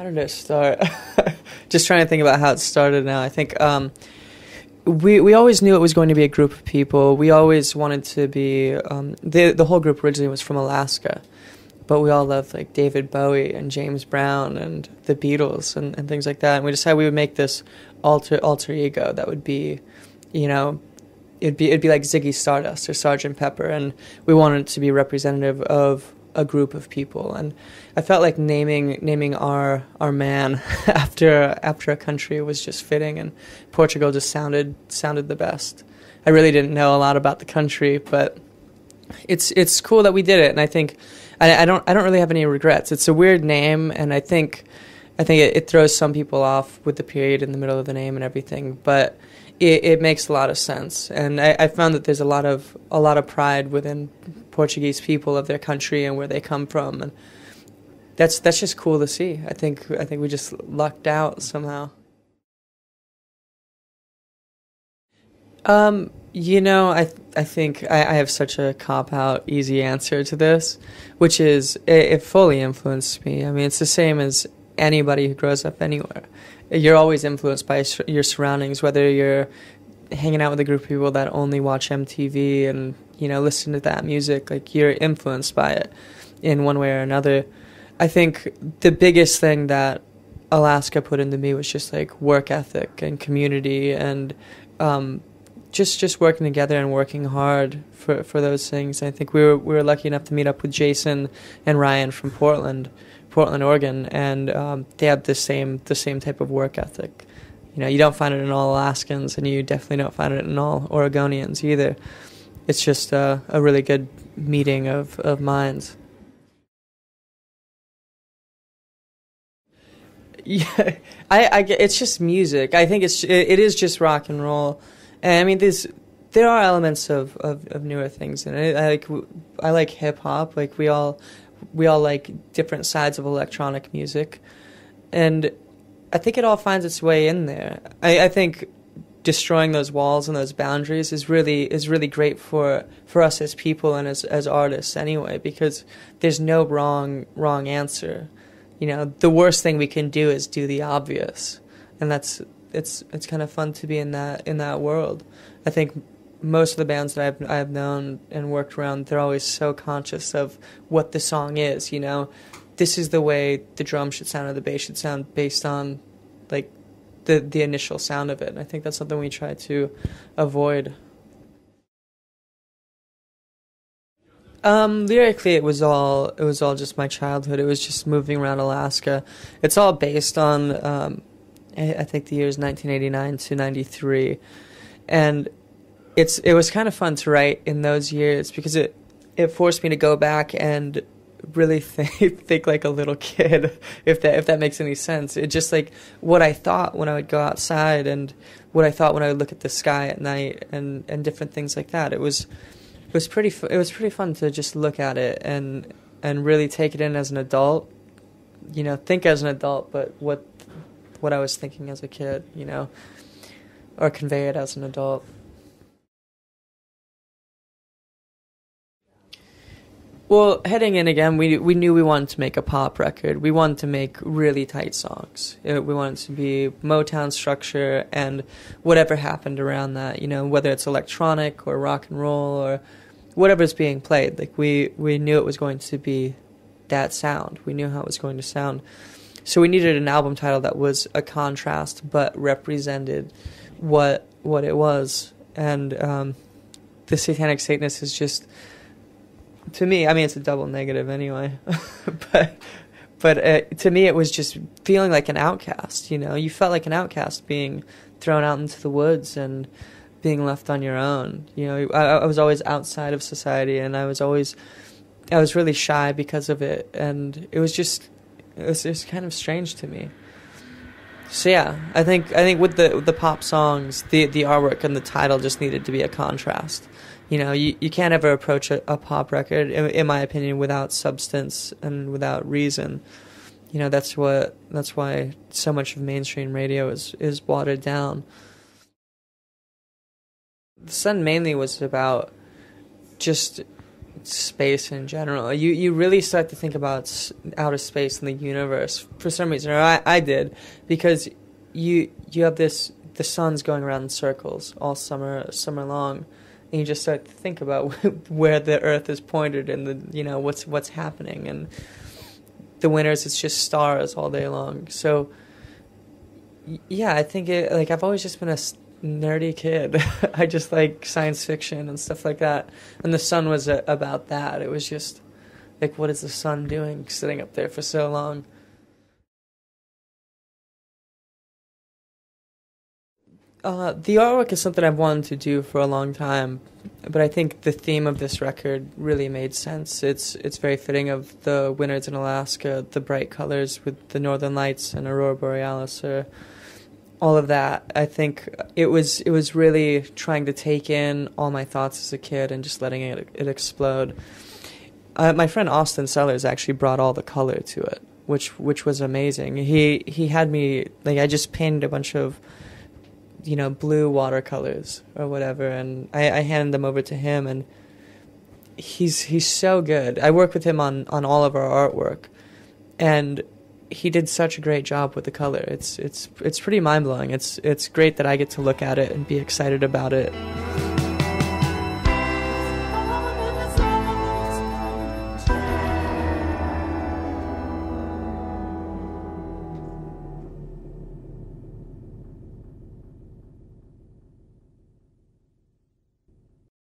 did it start? Just trying to think about how it started now. I think we always knew it was going to be a group of people. We always wanted to be the whole group originally was from Alaska, but we all loved like David Bowie and James Brown and the Beatles and things like that. And we decided we would make this alter ego that would be, you know, it'd be like Ziggy Stardust or Sgt. Pepper, and we wanted it to be representative of a group of people. And I felt like naming our man after a country was just fitting, and Portugal just sounded the best. I really didn't know a lot about the country, but it's cool that we did it, and I think I don't really have any regrets. It's a weird name, and I think it throws some people off with the period in the middle of the name and everything, but it makes a lot of sense. And I found that there's a lot of pride within Portuguese people of their country and where they come from, and that's just cool to see. I think we just lucked out somehow. You know, I think I have such a cop-out, easy answer to this, which is it fully influenced me. I mean, it's the same as anybody who grows up anywhere. You're always influenced by your surroundings, whether you're hanging out with a group of people that only watch MTV and, you know, listen to that music. Like, you're influenced by it in one way or another. I think the biggest thing that Alaska put into me was just like work ethic and community and just working together and working hard for those things. I think we were lucky enough to meet up with Jason and Ryan from Portland, Oregon, and they have the same type of work ethic. You know, you don't find it in all Alaskans, and you definitely don't find it in all Oregonians either. It's just a really good meeting of minds. Yeah, I get, it's just music. I think it is just rock and roll. And I mean, there are elements of newer things in it. I like hip hop. Like we all like different sides of electronic music, and I think it all finds its way in there. I think destroying those walls and those boundaries is really great for us as people and as artists anyway, because there's no wrong answer. You know, the worst thing we can do is do the obvious, and it's kind of fun to be in that world. I think most of the bands that I've known and worked around, they're always so conscious of what the song is. You know, this is the way the drum should sound or the bass should sound based on like the initial sound of it. And I think that's something we try to avoid. Lyrically, it was all just my childhood. It was just moving around Alaska. It's all based on I think the years 1989 to 93, and it was kind of fun to write in those years because it forced me to go back and really think like a little kid, if that makes any sense. It just like what I thought when I would go outside and what I thought when I would look at the sky at night and different things like that. It was pretty fun to just look at it and really take it in as an adult. You know, think as an adult, but what I was thinking as a kid, you know, or convey it as an adult. Well, heading in again, we knew we wanted to make a pop record. We wanted to make really tight songs. We wanted to be Motown structure and whatever happened around that, you know, whether it's electronic or rock and roll or whatever's being played. Like we knew it was going to be that sound. We knew how it was going to sound. So we needed an album title that was a contrast but represented what it was. And the Satanic Satanist is just, to me, I mean, it's a double negative anyway, but to me it was just feeling like an outcast, you know? You felt like an outcast being thrown out into the woods and being left on your own. You know, I was always outside of society, and I was really shy because of it, and it was kind of strange to me. So yeah, I think with the pop songs, the artwork and the title just needed to be a contrast. You know, you can't ever approach a pop record, in my opinion, without substance and without reason. You know, that's why so much of mainstream radio is watered down. The Sun mainly was about just space in general. You really start to think about outer space and the universe for some reason, or I did, because you have the sun's going around in circles all summer long, and you just start to think about where the Earth is pointed and what's happening. And the winters, it's just stars all day long. So yeah, I think I've always just been a nerdy kid. I just like science fiction and stuff like that, and the sun was about that. It was just like, what is the sun doing sitting up there for so long? The artwork is something I've wanted to do for a long time, but I think the theme of this record really made sense. It's very fitting of the winters in Alaska, the bright colors with the northern lights and aurora borealis, or all of that. I think it was really trying to take in all my thoughts as a kid and just letting it explode. My friend Austin Sellers actually brought all the color to it, which was amazing. He had me, like, I just painted a bunch of blue watercolors or whatever, and I handed them over to him, and he's so good. I work with him on all of our artwork, and he did such a great job with the color. It's pretty mind-blowing. It's great that I get to look at it and be excited about it.